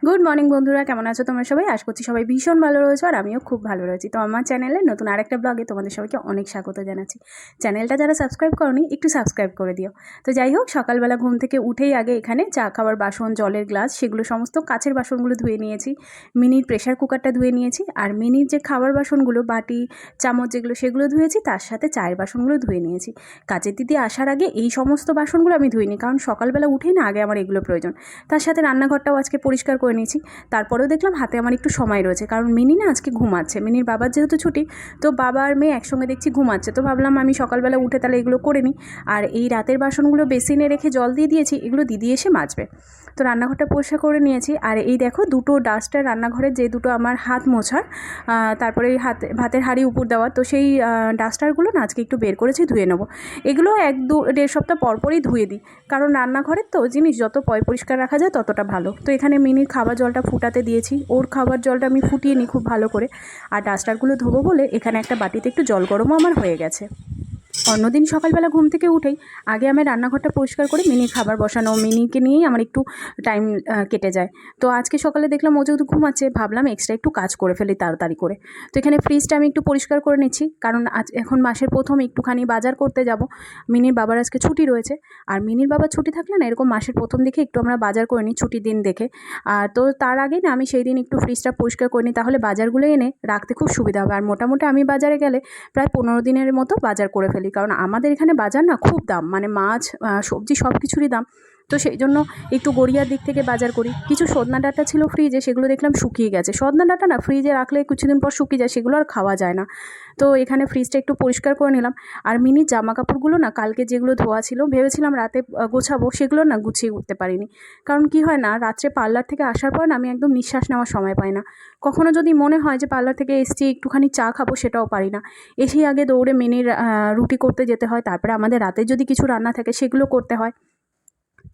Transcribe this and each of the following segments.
Good morning বন্ধুরা, কেমন আছো তোমরা সবাই? আশা করছি সবাই ভীষণ ভালো রয়েছো আর আমিও খুব ভালো রয়েছি। তো আমার চ্যানেলে নতুন আরেকটা ব্লগে তোমাদের সবাইকে অনেক স্বাগত জানাচ্ছি। চ্যানেলটা যারা সাবস্ক্রাইব করোনি একটু সাবস্ক্রাইব করে দিও। তো যাই হোক, সকালবেলা ঘুম থেকে উঠেই আগে এখানে চা খাওয়ার বাসন, জলের গ্লাস, সেগুলো সমস্ত কাচের বাসনগুলো ধুয়ে নিয়েছি। মিনির প্রেশার কুকারটা ধুয়ে নিয়েছি, আর মিনির যে খাবার বাসনগুলো, বাটি চামচ যেগুলো, সেগুলো ধুয়েছি, তার সাথে চায়ের বাসনগুলো ধুয়ে নিয়েছি। কাজের দিদি আসার আগে এই সমস্ত বাসনগুলো আমি ধুইনি, কারণ সকালবেলা উঠেই না আগে আমার এগুলো প্রয়োজন। তার সাথে রান্নাঘরটাও আজকে পরিষ্কার করে নিয়েছি। তারপরেও দেখলাম হাতে আমার একটু সময় রয়েছে, কারণ মিনি না আজকে ঘুমাচ্ছে। মিনির বাবার যেহেতু ছুটি, তো বাবা আর মেয়ে একসঙ্গে দেখছি ঘুমাচ্ছে। তো ভাবলাম আমি সকালবেলা উঠে তাহলে এগুলো করে নিই। আর এই রাতের বাসনগুলো বেসিনে রেখে জল দিয়ে দিয়েছি, এগুলো দিদি এসে মাজবে। তো রান্নাঘরটা পরিষ্কার করে নিয়েছি। আর এই দেখো দুটো ডাস্টার রান্নাঘরের, যে দুটো আমার হাত মোছার, তারপরে এই ভাতের হাঁড়ি উপর দেওয়া, তো সেই ডাস্টারগুলো না আজকে একটু বের করেছি, ধুয়ে নেবো। এগুলো 1-2-1.5 সপ্তাহ পরপরই ধুয়ে দিই, কারণ রান্নাঘরের তো জিনিস যত পরিষ্কার রাখা যায় ততটা ভালো। তো এখানে মিনির খাবার জলটা ফুটাতে দিয়েছি, ওর খাবার জলটা আমি ফুটিয়ে নিই খুব ভালো করে। আর ডাস্টারগুলো ধোবো বলে এখানে একটা বাটিতে একটু জল গরমও আমার হয়ে গেছে। অন্যদিন সকালবেলা ঘুম থেকে উঠেই আগে আমি রান্নাঘরটা পরিষ্কার করে মিনির খাবার বসানো, মিনিকে নিয়েই আমার একটু টাইম কেটে যায়। তো আজকে সকালে দেখলাম ও যেহেতু ঘুমাচ্ছে, ভাবলাম এক্সট্রা একটু কাজ করে ফেলি তাড়াতাড়ি করে। তো এখানে ফ্রিজটা আমি একটু পরিষ্কার করে নিচ্ছি, কারণ এখন মাসের প্রথম একটুখানি বাজার করতে যাব। মিনির বাবার আজকে ছুটি রয়েছে, আর মিনির বাবার ছুটি থাকলে না এরকম মাসের প্রথম দিকে একটু আমরা বাজার করে নিই, ছুটির দিন দেখে। তো তার আগে না আমি সেই দিন একটু ফ্রিজটা পরিষ্কার করে নিই, তাহলে বাজারগুলো এনে রাখতে খুব সুবিধা হবে। আর মোটামুটি আমি বাজারে গেলে প্রায় 15 দিনের মতো বাজার করে ফেলি, কারণ আমাদের এখানে বাজার না খুব দাম, মানে মাছ, সবজি সব কিছুরই দাম। তো সেই জন্য একটু গড়িয়ার দিক থেকে বাজার করি। কিছু সজনা ডাঁটা ছিল ফ্রিজে, সেগুলো দেখলাম শুকিয়ে গেছে। সজনা ডাঁটা না ফ্রিজে রাখলে কিছুদিন পর শুকিয়ে যায়, সেগুলো আর খাওয়া যায় না। তো এখানে ফ্রিজটা একটু পরিষ্কার করে নিলাম। আর মিনির জামা কাপড়গুলো না কালকে যেগুলো ধোয়া ছিল, ভেবেছিলাম রাতে গোছাবো, সেগুলো না গুছিয়ে উঠতে পারিনি। কারণ কি হয় না, রাত্রে পার্লার থেকে আসার পর না আমি একদম নিঃশ্বাস নেওয়ার সময় পাই না। কখনো যদি মনে হয় যে পার্লার থেকে এসছি একটুখানি চা খাবো, সেটাও পারি না। এসেই আগে দৌড়ে মিনির রুটি করতে যেতে হয়, তারপরে আমাদের রাতে যদি কিছু রান্না থাকে সেগুলো করতে হয়।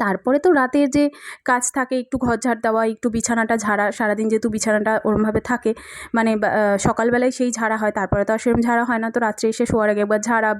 তারপরে তো রাতের যে কাজ থাকে, একটু ঘর ঝাড় দেওয়া, একটু বিছানাটা ঝাড়া, সারাদিন যেহেতু বিছানাটা ওরমভাবে থাকে, মানে সকালবেলায় সেই ঝাড়া হয়, তারপরে তো আর সেরকম ঝাড়া হয় না। তো রাত্রে এসে শোয়ার আগে একবার ঝাড়া,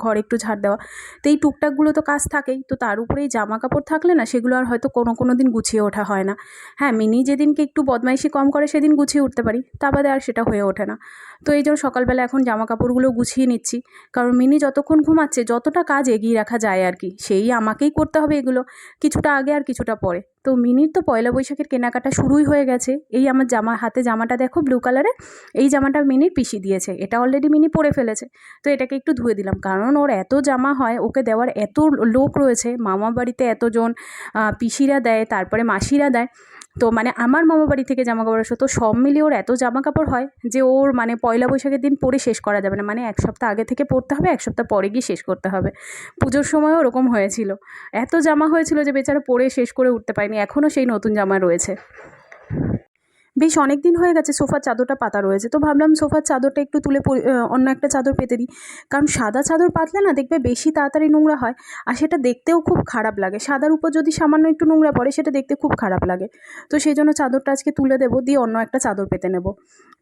ঘর একটু ঝাড় দেওয়া, তো এই টুকটাকগুলো তো কাজ থাকেই। তো তার উপরে এই জামা কাপড় থাকলে না সেগুলো আর হয়তো কোনো দিন গুছিয়ে ওঠা হয় না। হ্যাঁ, মিনি যেদিনকে একটু বদমাইশি কম করে সেদিন গুছিয়ে উঠতে পারি, তা বাদে আর সেটা হয়ে ওঠে না। তো এই জন্য সকালবেলা এখন জামা কাপড়গুলো গুছিয়ে নিচ্ছি, কারণ মিনি যতক্ষণ ঘুমাচ্ছে যতটা কাজ এগিয়ে রাখা যায় আর কি, সেই আমাকেই করতে হবে এগুলো, কিছুটা আগে আর কিছুটা পরে। তো মিনির তো পয়লা বৈশাখের কেনাকাটা শুরুই হয়ে গেছে। এই আমার হাতে জামাটা দেখো, ব্লু কালারের, এই জামাটা মিনির পিসি দিয়েছে, এটা অলরেডি মিনি পরে ফেলেছে। তো এটাকে একটু ধুয়ে দিলাম, কারণ ওর এত জামা হয়, ওকে দেওয়ার এত লোক রয়েছে, মামা বাড়িতে এতজন, পিসিরা দেয়, তারপরে মাসিরা দেয়। তো মানে আমার মামা বাড়ি থেকে জামা কাপড় আসে, তো সব মিলিয়ে ওর এত জামা কাপড় হয় যে ওর মানে পয়লা বৈশাখের দিন পরে শেষ করা যাবে না, মানে 1 সপ্তাহ আগে থেকে পরতে হবে, 1 সপ্তাহ পরে গিয়ে শেষ করতে হবে। পুজোর সময়ও ওরকম হয়েছিল, এত জামা হয়েছিল যে বেচারা পরে শেষ করে উঠতে পারেনি, এখনও সেই নতুন জামা রয়েছে। বেশ অনেক দিন হয়ে গেছে সোফার চাদরটা পাতা রয়েছে, তো ভাবলাম সোফার চাদরটা একটু তুলে অন্য একটা চাদর পেতে দিই। কারণ সাদা চাদর পাতলে না দেখবে বেশি তাড়াতাড়ি নোংরা হয়, আর সেটা দেখতেও খুব খারাপ লাগে। সাদার উপর যদি সামান্য একটু নোংরা পড়ে সেটা দেখতে খুব খারাপ লাগে। তো সেই জন্য চাদরটা আজকে তুলে দেবো, দিয়ে অন্য একটা চাদর পেতে নেব।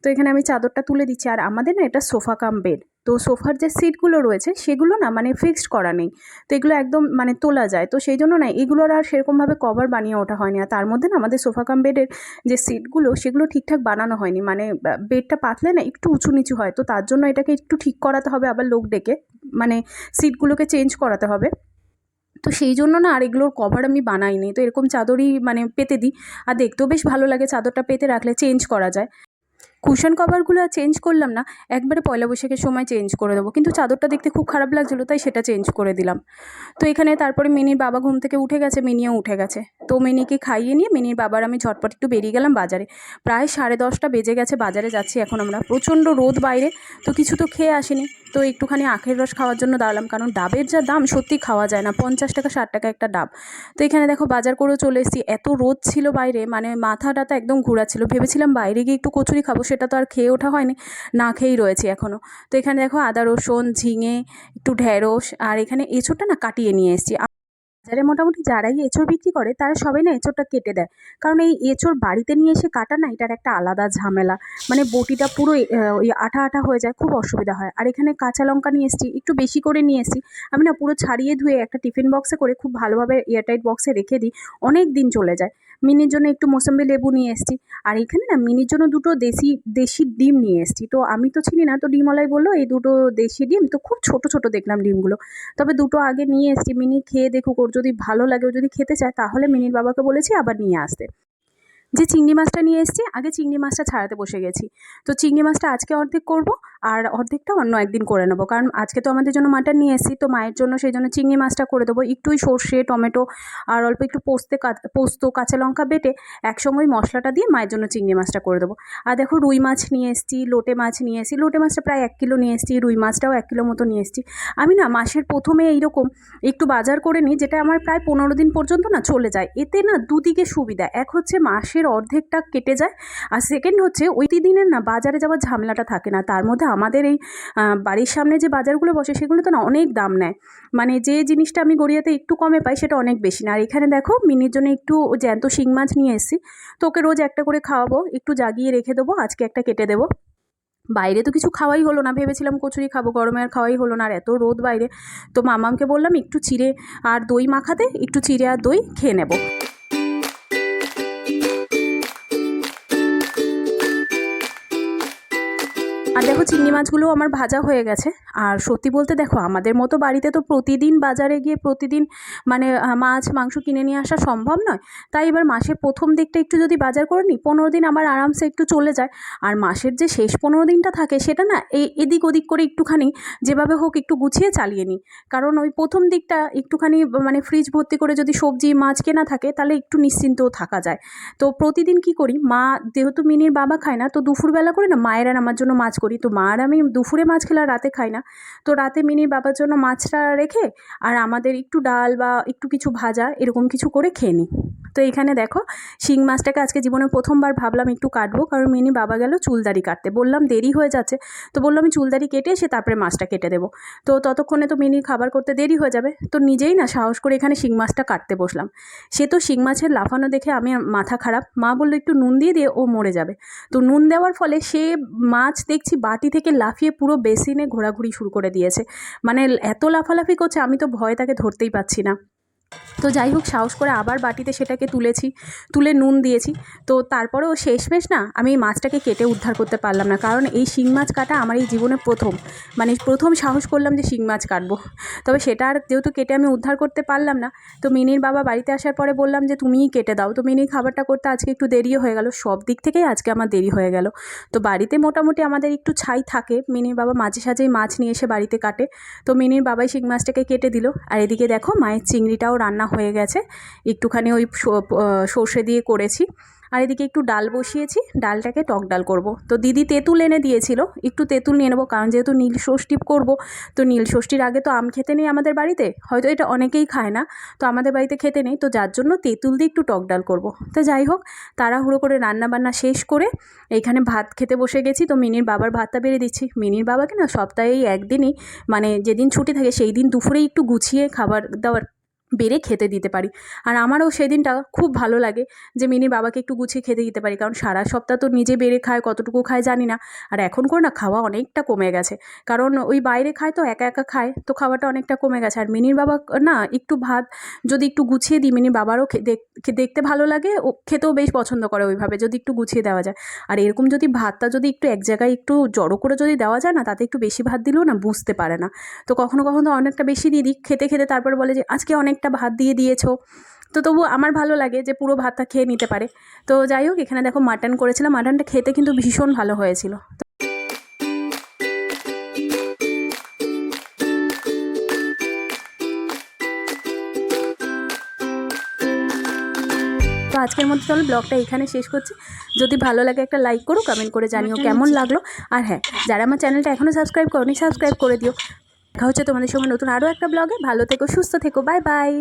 তো এখানে আমি চাদরটা তুলে দিচ্ছি। আর আমাদের না এটা সোফা কাম বেড, তো সোফার যে সিটগুলো রয়েছে সেগুলো না মানে ফিক্সড করা নেই, তো এগুলো একদম মানে তোলা যায়। তো সেই জন্য না এগুলোর আর সেরকমভাবে কভার বানিয়ে ওঠা হয়নি। আর তার মধ্যে না আমাদের সোফা কাম বেডের যে সিটগুলো সেগুলো ঠিকঠাক বানানো হয়নি, মানে বেডটা পাতলে না একটু উঁচু নিচু হয়, তো তার জন্য এটাকে একটু ঠিক করাতে হবে, আবার লোক ডেকে মানে সিটগুলোকে চেঞ্জ করাতে হবে। তো সেই জন্য না আর এগুলোর কভার আমি বানাইনি, তো এরকম চাদরই মানে পেতে দিই। আর দেখতেও বেশ ভালো লাগে, চাদরটা পেতে রাখলে চেঞ্জ করা যায়। কুশন কভারগুলো আর চেঞ্জ করলাম না, একবারে পয়লা বৈশাখের সময় চেঞ্জ করে দেবো, কিন্তু চাদরটা দেখতে খুব খারাপ লাগছিলো তাই সেটা চেঞ্জ করে দিলাম। তো এখানে তারপরে মিনির বাবা ঘুম থেকে উঠে গেছে, মিনিও উঠে গেছে। তো মিনিকে খাইয়ে নিয়ে মিনির বাবার আমি ঝটপট একটু বেরিয়ে গেলাম বাজারে। প্রায় 10:30 বেজে গেছে, বাজারে যাচ্ছি এখন আমরা, প্রচণ্ড রোদ বাইরে, তো কিছু তো খেয়ে আসিনি। তো একটুখানি আখের রস খাওয়ার জন্য দাঁড়ালাম, কারণ ডাবের যা দাম সত্যি খাওয়া যায় না, 50 টাকা 60 টাকা একটা ডাব। তো এখানে দেখো বাজার করেও চলে এসেছি, এত রোদ ছিল বাইরে, মানে মাথা টাথা একদম ঘোরাচ্ছিল। ভেবেছিলাম বাইরে গিয়ে একটু কচুরি খাবো, সেটা তো আর খেয়ে ওঠা হয়নি, না খেয়েই রয়েছি এখনও। তো এখানে দেখো আদা রসুন, ঝিঙে, একটু ঢেঁড়স, আর এখানে এঁচোড়টা না কাটিয়ে নিয়ে এসেছি। বাজারে মোটামুটি যারাই এঁচোড় বিক্রি করে তারা সবাই না এঁচোড়টা কেটে দেয়, কারণ এই এঁচোড় বাড়িতে নিয়ে এসে কাটা না এটার একটা আলাদা ঝামেলা, মানে বটিটা পুরো ওই আঠা আঠা হয়ে যায়, খুব অসুবিধা হয়। আর এখানে কাঁচা লঙ্কা নিয়ে এসেছি, একটু বেশি করে নিয়ে এসেছি। আমি না পুরো ছাড়িয়ে ধুয়ে একটা টিফিন বক্সে করে খুব ভালোভাবে এয়ারটাইট বক্সে রেখে দিই, অনেক দিন চলে যায়। মিনির জন্য একটু মোসাম্বি লেবু নিয়ে এসেছি। আর এখানে না মিনির জন্য দুটো দেশি ডিম নিয়ে এসেছি। তো আমি তো চিনি না, তো ডিমওয়ালাই বললো এই দুটো দেশি ডিম, তো খুব ছোট ছোট দেখলাম ডিমগুলো। তবে দুটো আগে নিয়ে এসেছি, মিনি খেয়ে দেখুক, ওর যদি ভালো লাগে, ও যদি খেতে চায় তাহলে মিনির বাবাকে বলেছি আবার নিয়ে আসতে। যে চিংড়ি মাছটা নিয়ে এসেছি, আগে চিংড়ি মাছটা ছাড়াতে বসে গেছি। তো চিংড়ি মাছটা আজকে অর্ধেক করব, আর অর্ধেকটা অন্য একদিন করে নেবো, কারণ আজকে তো আমাদের জন্য মাটন নিয়ে এসেছি, তো মায়ের জন্য সেই জন্য চিংড়ি মাছটা করে দেবো। একটু ওই সর্ষে, টমেটো আর অল্প একটু পোস্ত কাঁচা লঙ্কা বেটে একসঙ্গে ওই মশলাটা দিয়ে মায়ের জন্য চিংড়ি মাছটা করে দেবো। আর দেখো রুই মাছ নিয়ে এসেছি, লোটে মাছ নিয়ে এসেছি, লোটে মাছটা প্রায় 1 কিলো নিয়ে এসেছি, রুই মাছটাও 1 কিলো মতো নিয়ে এসেছি। আমি না মাসের প্রথমে এইরকম একটু বাজার করে নিই, যেটা আমার প্রায় 15 দিন পর্যন্ত না চলে যায়। এতে না দুদিকে সুবিধা, এক হচ্ছে মাসের অর্ধেকটা কেটে যায়, আর সেকেন্ড হচ্ছে ওই দিনের না বাজারে যাওয়ার ঝামেলাটা থাকে না। তার মধ্যে আমাদের এই বাড়ির সামনে যে বাজারগুলো বসে সেগুলো তো না অনেক দাম নেয়, মানে যে জিনিসটা আমি গড়িয়াতে একটু কমে পাই সেটা অনেক বেশি না। আর এখানে দেখো মিনির জন্য একটু জ্যান্ত শিং মাছ নিয়ে এসেছি, তো ওকে রোজ একটা করে খাওয়াবো, একটু জাগিয়ে রেখে দেবো, আজকে একটা কেটে দেবো। বাইরে তো কিছু খাওয়াই হলো না, ভেবেছিলাম কচুরি খাবো, গরমে আর খাওয়াই হলো না, আর এত রোদ বাইরে। তো মামামকে বললাম একটু চিড়ে আর দই মাখাতে, একটু চিড়ে আর দই খেয়ে নেবো। আর দেখো চিংড়ি মাছগুলো আমার ভাজা হয়ে গেছে। আর সত্যি বলতে দেখো আমাদের মতো বাড়িতে তো প্রতিদিন বাজারে গিয়ে প্রতিদিন মানে মাছ মাংস কিনে নিয়ে আসা সম্ভব নয়। তাই এবার মাসের প্রথম দিকটা একটু যদি বাজার করে নিই, 15 দিন আমার আরামসে একটু চলে যায়। আর মাসের যে শেষ 15 দিনটা থাকে সেটা না এদিক ওদিক করে একটুখানি যেভাবে হোক একটু গুছিয়ে চালিয়ে নিই। কারণ ওই প্রথম দিকটা একটুখানি মানে ফ্রিজ ভর্তি করে যদি সবজি মাছ কেনা থাকে তাহলে একটু নিশ্চিন্তও থাকা যায়। তো প্রতিদিন কি করি, মা যেহেতু মিনির বাবা খায় না, তো দুপুরবেলা করে না মায়ের আর আমার জন্য মাছ করি। তো মা আর আমি দুপুরে মাছ খেলে আর রাতে খাই না, তো রাতে মিনির বাবার জন্য মাছটা রেখে আর আমাদের একটু ডাল বা একটু কিছু ভাজা এরকম কিছু করে খেয়ে নিই। তো এখানে দেখো শিং মাছটাকে আজকে জীবনে প্রথমবার ভাবলাম একটু কাটবো, কারণ মিনি বাবা গেল চুলদাড়ি কাটতে, বললাম দেরি হয়ে যাচ্ছে, তো বললাম আমি চুলদাড়ি কেটে এসে তারপরে মাছটা কেটে দেবো। তো ততক্ষণে তো মিনির খাবার করতে দেরি হয়ে যাবে, তো নিজেই না সাহস করে এখানে শিং মাছটা কাটতে বসলাম। সে তো শিং মাছের লাফানো দেখে আমি মাথা খারাপ, মা বললো একটু নুন দিয়ে ও মরে যাবে। তো নুন দেওয়ার ফলে সে মাছ দেখছি বাটি থেকে লাফিয়ে পুরো বেসিনে ঘোরাঘুরি শুরু করে দিয়েছে, মানে এত লাফালাফি করছে, আমি তো ভয়ে তাকে ধরতেই পারছি না। তো যাই হোক সাহস করে আবার বাটিতে সেটাকে তুলে নুন দিয়েছি। তো তারপরেও শেষমেশ না আমি এই মাছটাকে কেটে উদ্ধার করতে পারলাম না, কারণ এই শিং মাছ কাটা আমার এই জীবনে প্রথম সাহস করলাম যে শিং মাছ কাটবো। তবে সেটা আর যেহেতু কেটে আমি উদ্ধার করতে পারলাম না, তো মিনির বাবা বাড়িতে আসার পরে বললাম যে তুমিই কেটে দাও। তো মিনির খাবারটা করতে আজকে একটু দেরিও হয়ে গেল, সব দিক থেকেই আজকে আমার দেরি হয়ে গেল। তো বাড়িতে মোটামুটি আমাদের একটু ছাই থাকে, মিনির বাবা মাঝে সাঝেই মাছ নিয়ে এসে বাড়িতে কাটে। তো মিনির বাবাই শিং মাছটাকে কেটে দিল। আর এদিকে দেখো মায়ের চিংড়িটাও রান্না হয়ে গেছে, একটুখানি ওই সর্ষে দিয়ে করেছি। আর এদিকে একটু ডাল বসিয়েছি, ডালটাকে টক ডাল করব। তো দিদি তেঁতুল এনে দিয়েছিল, একটু তেঁতুল নিয়ে নেবো, কারণ যেহেতু নীল ষষ্ঠী করব। তো নীল ষষ্ঠীর আগে তো আম খেতে নেই আমাদের বাড়িতে, হয়তো এটা অনেকেই খায় না, তো আমাদের বাড়িতে খেতে নেই, তো যার জন্য তেঁতুল দিয়ে একটু টক ডাল করব। তো যাই হোক তাড়াহুড়ো করে রান্নাবান্না শেষ করে এইখানে ভাত খেতে বসে গেছি। তো মিনির বাবার ভাতটা বেড়ে দিচ্ছি। মিনির বাবাকে না সপ্তাহে একদিনই, মানে যেদিন ছুটি থাকে সেই দিন দুপুরে একটু গুছিয়ে খাবার দাবার বেড়ে খেতে দিতে পারি। আর আমারও সেদিনটা খুব ভালো লাগে যে মিনির বাবাকে একটু গুছিয়ে খেতে দিতে পারি, কারণ সারা সপ্তাহ তো নিজে বেড়ে খায়, কতটুকু খায় জানি না। আর এখন করে না খাওয়া অনেকটা কমে গেছে, কারণ ওই বাইরে খায় তো একা একা খায়, তো খাওয়াটা অনেকটা কমে গেছে। আর মিনির বাবা না একটু ভাত যদি একটু গুছিয়ে দিই, মিনির বাবারও দেখতে ভালো লাগে, ও খেতেও বেশ পছন্দ করে ওইভাবে যদি একটু গুছিয়ে দেওয়া যায়। আর এরকম যদি ভাতটা যদি একটু এক জায়গায় একটু জড়ো করে যদি দেওয়া যায় না, তাতে একটু বেশি ভাত দিলেও না বুঝতে পারে না। তো কখনো কখনো অনেকটা বেশি দিয়ে দিই, খেতে খেতে তারপরে বলে যে আজকে অনেকটা ভাত দিয়ে দিয়েছো। তো তবু আমার ভালো লাগে যে পুরো ভাতটা খেয়ে নিতে পারে। তো যাই হোক এখানে দেখো মাটন করেছিলাম, মাটনটা খেতে কিন্তু ভীষণ ভালো হয়েছিল। তো আজকের মধ্যে চলো ব্লগটা এখানে শেষ করছি। যদি ভালো লাগে একটা লাইক করো, কমেন্ট করে জানিও কেমন লাগলো। আর হ্যাঁ, যারা আমার চ্যানেলটা এখনও সাবস্ক্রাইব করোনি সাবস্ক্রাইব করে দিও। দেখা হচ্ছে তোমাদের সঙ্গে নতুন আরও একটা ব্লগে। ভালো থেকো, সুস্থ থেকো, বাই বাই।